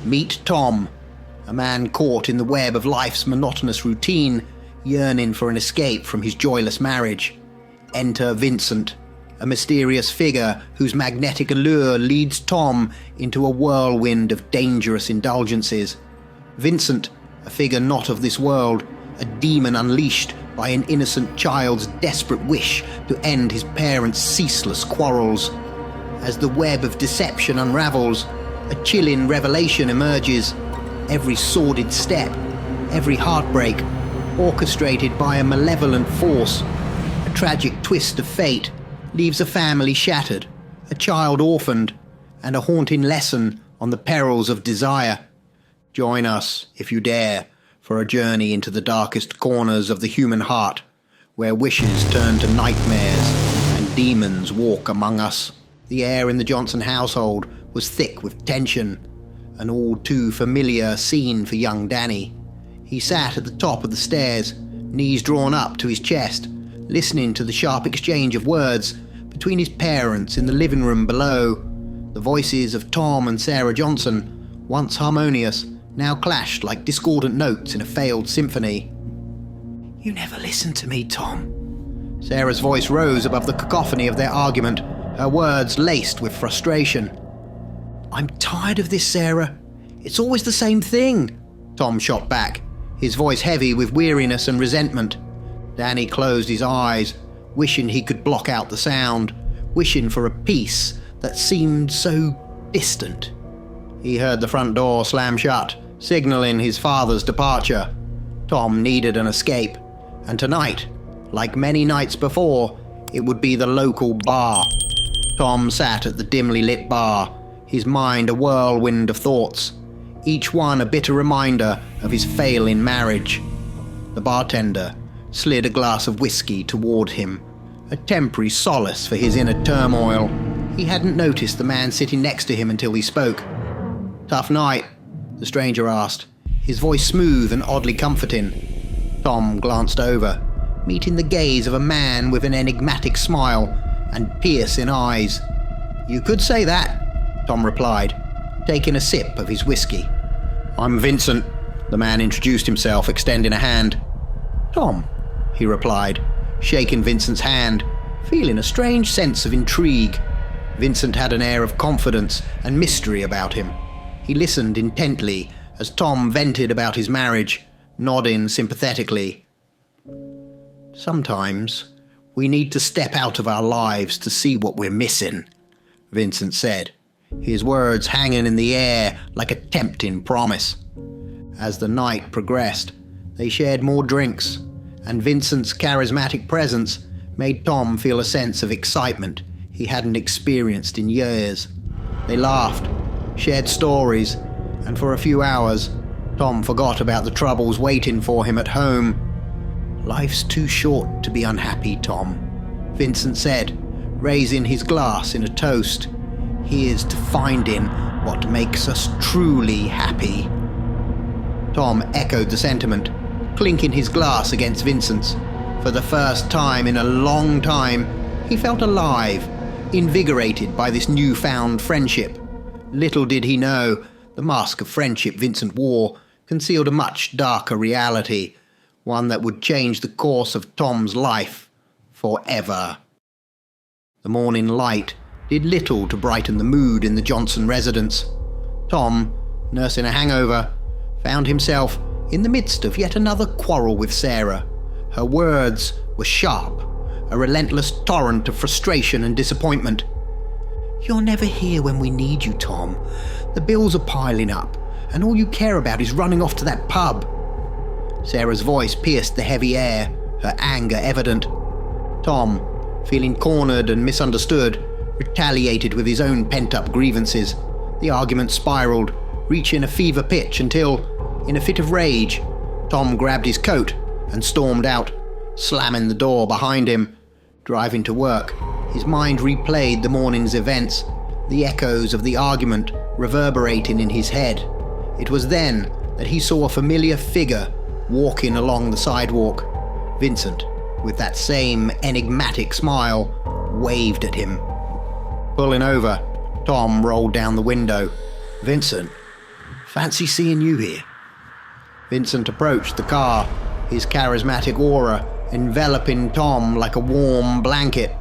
Meet Tom, a man caught in the web of life's monotonous routine, yearning for an escape from his joyless marriage. Enter Vincent, a mysterious figure whose magnetic allure leads Tom into a whirlwind of dangerous indulgences. Vincent, a figure not of this world, a demon unleashed by an innocent child's desperate wish to end his parents' ceaseless quarrels. As the web of deception unravels, a chilling revelation emerges. Every sordid step, every heartbreak, orchestrated by a malevolent force. A tragic twist of fate leaves a family shattered, a child orphaned, and a haunting lesson on the perils of desire. Join us, if you dare, for a journey into the darkest corners of the human heart, where wishes turn to nightmares and demons walk among us. The air in the Johnson household was thick with tension, an all too familiar scene for young Danny. He sat at the top of the stairs, knees drawn up to his chest, listening to the sharp exchange of words between his parents in the living room below. The voices of Tom and Sarah Johnson, once harmonious, now clashed like discordant notes in a failed symphony. "You never listened to me, Tom." Sarah's voice rose above the cacophony of their argument, her words laced with frustration. "I'm tired of this, Sarah. It's always the same thing," Tom shot back, his voice heavy with weariness and resentment. Danny closed his eyes, wishing he could block out the sound, wishing for a peace that seemed so distant. He heard the front door slam shut, signaling his father's departure. Tom needed an escape, and tonight, like many nights before, it would be the local bar. Tom sat at the dimly lit bar, his mind a whirlwind of thoughts, each one a bitter reminder of his failing marriage. The bartender slid a glass of whiskey toward him, a temporary solace for his inner turmoil. He hadn't noticed the man sitting next to him until he spoke. "Tough night?" the stranger asked, his voice smooth and oddly comforting. Tom glanced over, meeting the gaze of a man with an enigmatic smile and piercing eyes. "You could say that," Tom replied, taking a sip of his whiskey. "I'm Vincent," the man introduced himself, extending a hand. "Tom," he replied, shaking Vincent's hand, feeling a strange sense of intrigue. Vincent had an air of confidence and mystery about him. He listened intently as Tom vented about his marriage, nodding sympathetically. "Sometimes we need to step out of our lives to see what we're missing," Vincent said, his words hanging in the air like a tempting promise. As the night progressed, they shared more drinks, and Vincent's charismatic presence made Tom feel a sense of excitement he hadn't experienced in years. They laughed, shared stories, and for a few hours, Tom forgot about the troubles waiting for him at home. "Life's too short to be unhappy, Tom," Vincent said, raising his glass in a toast. "Here's to finding what makes us truly happy." Tom echoed the sentiment, clinking his glass against Vincent's. For the first time in a long time, he felt alive, invigorated by this newfound friendship. Little did he know, the mask of friendship Vincent wore concealed a much darker reality, one that would change the course of Tom's life forever. The morning light did little to brighten the mood in the Johnson residence. Tom, nursing a hangover, found himself in the midst of yet another quarrel with Sarah. Her words were sharp, a relentless torrent of frustration and disappointment. "You're never here when we need you, Tom. The bills are piling up, and all you care about is running off to that pub." Sarah's voice pierced the heavy air, her anger evident. Tom, feeling cornered and misunderstood, retaliated with his own pent-up grievances. The argument spiraled, reaching a fever pitch until, in a fit of rage, Tom grabbed his coat and stormed out, slamming the door behind him. Driving to work, his mind replayed the morning's events, the echoes of the argument reverberating in his head. It was then that he saw a familiar figure walking along the sidewalk. Vincent, with that same enigmatic smile, waved at him. Pulling over, Tom rolled down the window. "Vincent, Fancy seeing you here." Vincent approached the car, his charismatic aura enveloping Tom like a warm blanket.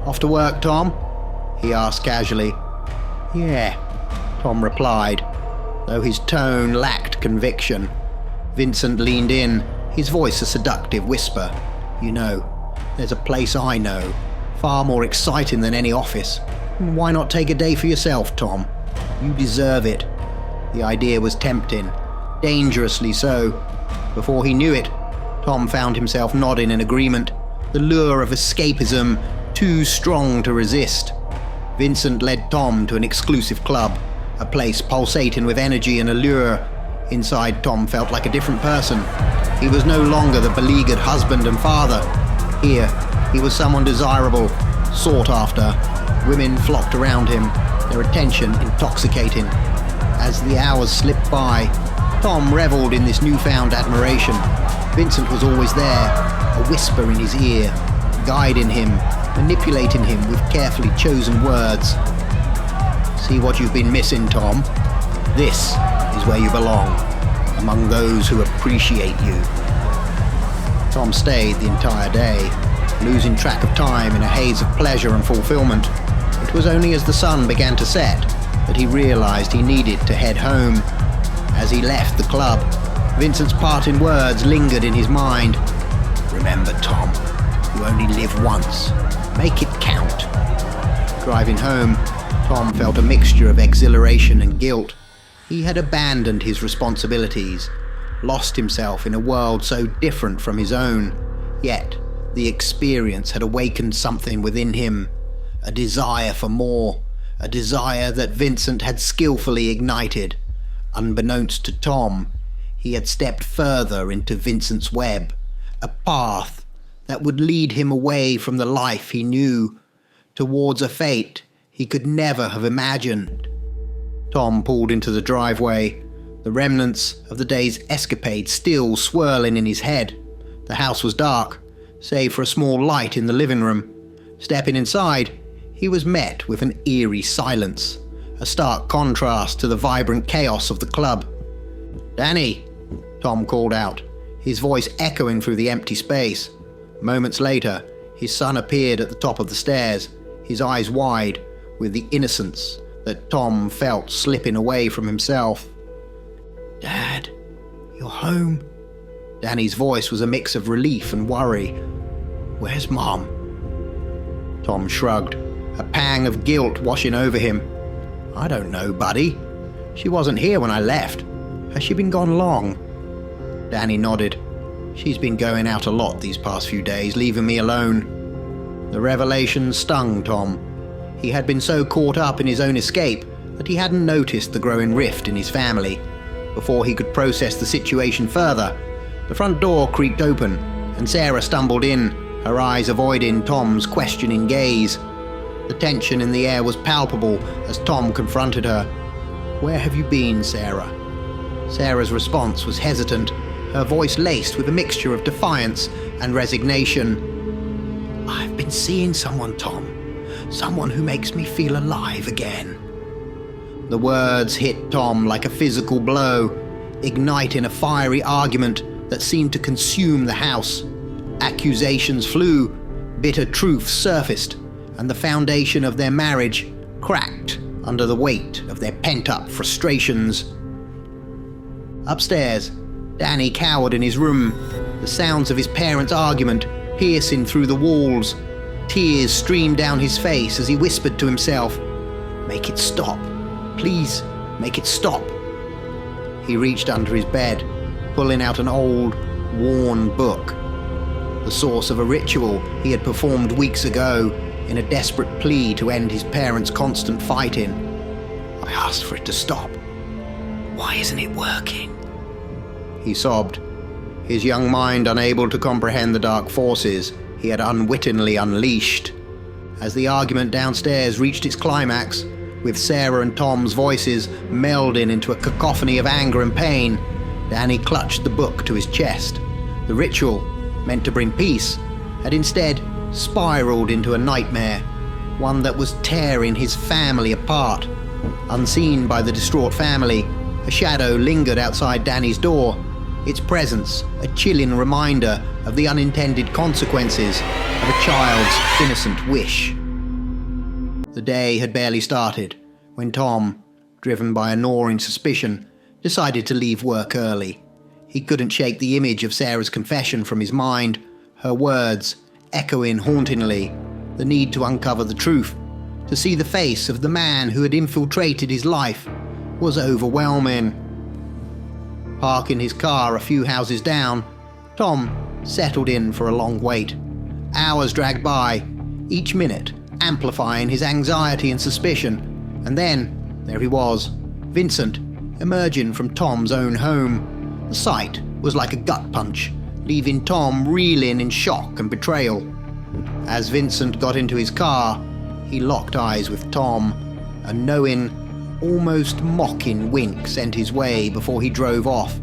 "Off to work, Tom?" he asked casually. "Yeah," Tom replied, though his tone lacked conviction. Vincent leaned in, his voice a seductive whisper. "You know, there's a place I know, far more exciting than any office. Why not take a day for yourself, Tom? You deserve it." The idea was tempting, dangerously so. Before he knew it, Tom found himself nodding in agreement, the lure of escapism too strong to resist. Vincent led Tom to an exclusive club, a place pulsating with energy and allure. Inside, Tom felt like a different person. He was no longer the beleaguered husband and father. Here, he was someone desirable, sought after. Women flocked around him, their attention intoxicating. As the hours slipped by, Tom reveled in this newfound admiration. Vincent was always there, a whisper in his ear, guiding him, manipulating him with carefully chosen words. "See what you've been missing, Tom? This is where you belong, among those who appreciate you." Tom stayed the entire day, losing track of time in a haze of pleasure and fulfillment. It was only as the sun began to set that he realized he needed to head home. As he left the club, Vincent's parting words lingered in his mind. "Remember, Tom, you only live once. Make it count." Driving home, Tom felt a mixture of exhilaration and guilt. He had abandoned his responsibilities, lost himself in a world so different from his own. Yet, the experience had awakened something within him, a desire for more, a desire that Vincent had skillfully ignited. Unbeknownst to Tom, he had stepped further into Vincent's web, a path that would lead him away from the life he knew, towards a fate he could never have imagined. Tom pulled into the driveway, the remnants of the day's escapade still swirling in his head. The house was dark, save for a small light in the living room. Stepping inside, he was met with an eerie silence, a stark contrast to the vibrant chaos of the club. "Danny," Tom called out, his voice echoing through the empty space. Moments later, his son appeared at the top of the stairs, his eyes wide with the innocence that Tom felt slipping away from himself. "Dad, you're home?" Danny's voice was a mix of relief and worry. "Where's Mom?" Tom shrugged, a pang of guilt washing over him. "I don't know, buddy. She wasn't here when I left. Has she been gone long?" Danny nodded. "She's been going out a lot these past few days, leaving me alone." The revelation stung Tom. He had been so caught up in his own escape that he hadn't noticed the growing rift in his family. Before he could process the situation further, the front door creaked open, and Sarah stumbled in, her eyes avoiding Tom's questioning gaze. The tension in the air was palpable as Tom confronted her. "Where have you been, Sarah?" Sarah's response was hesitant, her voice laced with a mixture of defiance and resignation. "I've been seeing someone, Tom. Someone who makes me feel alive again." The words hit Tom like a physical blow, igniting a fiery argument that seemed to consume the house. Accusations flew, bitter truths surfaced, and the foundation of their marriage cracked under the weight of their pent-up frustrations. Upstairs, Danny cowered in his room, the sounds of his parents' argument piercing through the walls. Tears streamed down his face as he whispered to himself, "Make it stop. Please, make it stop." He reached under his bed, pulling out an old, worn book, the source of a ritual he had performed weeks ago in a desperate plea to end his parents' constant fighting. "I asked for it to stop. Why isn't it working?" He sobbed, his young mind unable to comprehend the dark forces he had unwittingly unleashed. As the argument downstairs reached its climax, with Sarah and Tom's voices melding into a cacophony of anger and pain, Danny clutched the book to his chest. The ritual, meant to bring peace, had instead spiraled into a nightmare, one that was tearing his family apart. Unseen by the distraught family, a shadow lingered outside Danny's door, its presence a chilling reminder of the unintended consequences of a child's innocent wish. The day had barely started when Tom, driven by a gnawing suspicion, decided to leave work early. He couldn't shake the image of Sarah's confession from his mind, her words echoing hauntingly, the need to uncover the truth, to see the face of the man who had infiltrated his life, was overwhelming. Parking his car a few houses down, Tom settled in for a long wait. Hours dragged by, each minute amplifying his anxiety and suspicion, and then there he was, Vincent, emerging from Tom's own home. The sight was like a gut punch, leaving Tom reeling in shock and betrayal. As Vincent got into his car, he locked eyes with Tom. A knowing, almost mocking wink sent his way before he drove off.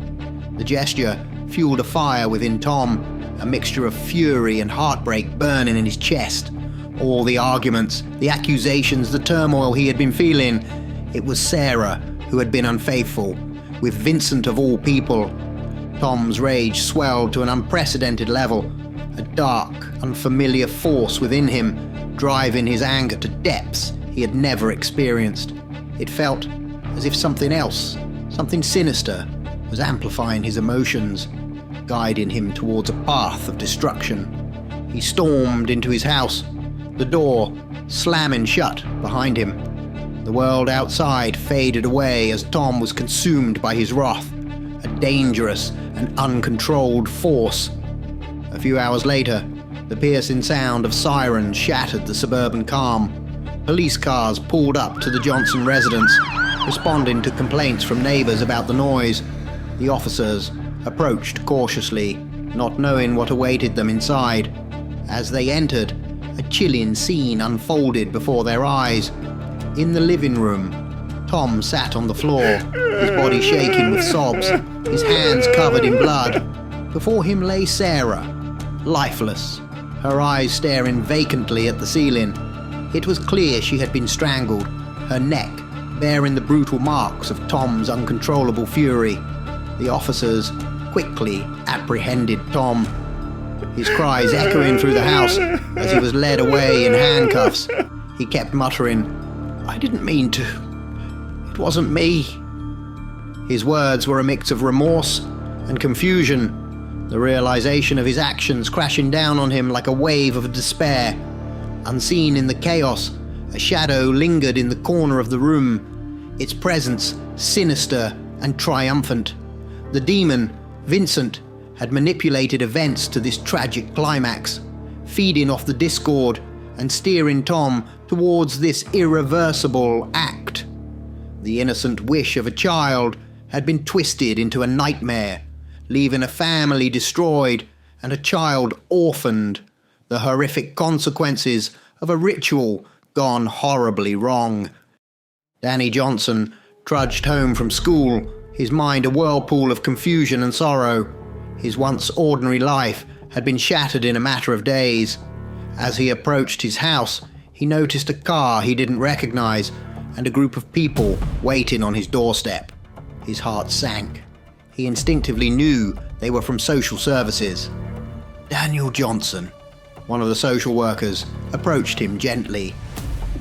The gesture fueled a fire within Tom, a mixture of fury and heartbreak burning in his chest. All the arguments, the accusations, the turmoil he had been feeling. It was Sarah who had been unfaithful, with Vincent of all people. Tom's rage swelled to an unprecedented level, a dark, unfamiliar force within him, driving his anger to depths he had never experienced. It felt as if something else, something sinister, was amplifying his emotions, guiding him towards a path of destruction. He stormed into his house, the door slamming shut behind him. The world outside faded away as Tom was consumed by his wrath, a dangerous and uncontrolled force. A few hours later, the piercing sound of sirens shattered the suburban calm. Police cars pulled up to the Johnson residence, responding to complaints from neighbors about the noise. The officers approached cautiously, not knowing what awaited them inside. As they entered, a chilling scene unfolded before their eyes. In the living room, Tom sat on the floor, his body shaking with sobs, his hands covered in blood. Before him lay Sarah, lifeless, her eyes staring vacantly at the ceiling. It was clear she had been strangled, her neck bearing the brutal marks of Tom's uncontrollable fury. The officers quickly apprehended Tom, his cries echoing through the house as he was led away in handcuffs. He kept muttering, "I didn't mean to. It wasn't me." His words were a mix of remorse and confusion, the realization of his actions crashing down on him like a wave of despair. Unseen in the chaos, a shadow lingered in the corner of the room, its presence sinister and triumphant. The demon, Vincent, had manipulated events to this tragic climax, feeding off the discord and steering Tom towards this irreversible act. The innocent wish of a child had been twisted into a nightmare, leaving a family destroyed and a child orphaned, the horrific consequences of a ritual gone horribly wrong. Danny Johnson trudged home from school, his mind a whirlpool of confusion and sorrow. His once ordinary life had been shattered in a matter of days. As he approached his house, he noticed a car he didn't recognize and a group of people waiting on his doorstep. His heart sank. He instinctively knew they were from social services. Daniel Johnson, one of the social workers, approached him gently.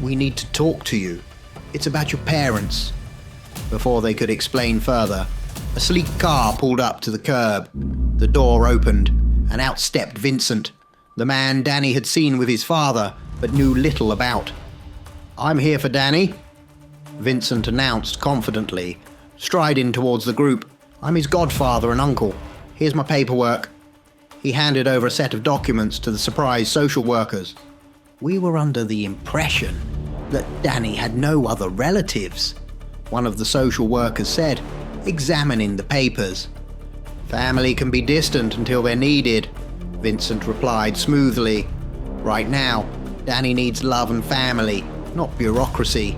"We need to talk to you. It's about your parents." Before they could explain further, a sleek car pulled up to the curb. The door opened, and out stepped Vincent, the man Danny had seen with his father but knew little about. "I'm here for Danny," Vincent announced confidently, striding towards the group. "I'm his godfather and uncle. Here's my paperwork." He handed over a set of documents to the surprised social workers. "We were under the impression that Danny had no other relatives," one of the social workers said, examining the papers. "Family can be distant until they're needed," Vincent replied smoothly. "Right now, Danny needs love and family, not bureaucracy."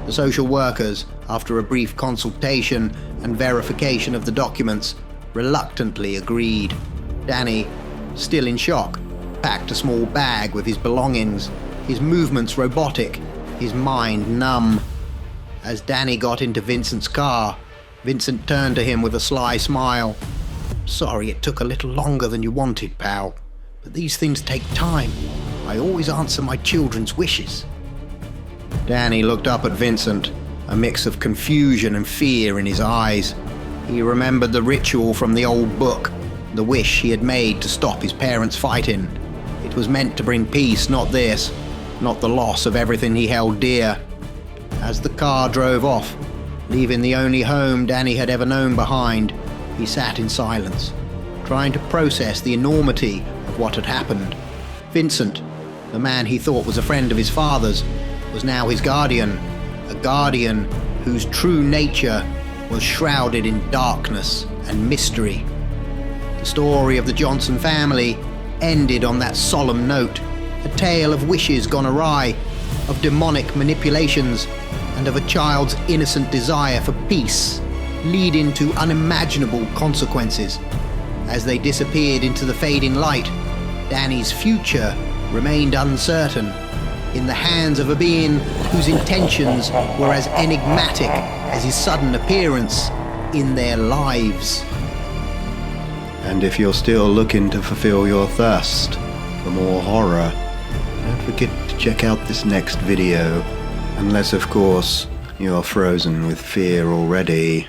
The social workers, after a brief consultation and verification of the documents, reluctantly agreed. Danny, still in shock, packed a small bag with his belongings, his movements robotic, his mind numb. As Danny got into Vincent's car, Vincent turned to him with a sly smile. "Sorry it took a little longer than you wanted, pal. But these things take time. I always answer my children's wishes." Danny looked up at Vincent, a mix of confusion and fear in his eyes. He remembered the ritual from the old book, the wish he had made to stop his parents fighting. It was meant to bring peace, not this, not the loss of everything he held dear. As the car drove off, leaving the only home Danny had ever known behind, he sat in silence, trying to process the enormity of what had happened. Vincent, the man he thought was a friend of his father's, was now his guardian, a guardian whose true nature was shrouded in darkness and mystery. The story of the Johnson family ended on that solemn note, a tale of wishes gone awry, of demonic manipulations, and of a child's innocent desire for peace, leading to unimaginable consequences. As they disappeared into the fading light, Danny's future remained uncertain, in the hands of a being whose intentions were as enigmatic as his sudden appearance in their lives. And if you're still looking to fulfill your thirst for more horror, don't forget to check out this next video, unless of course you're frozen with fear already.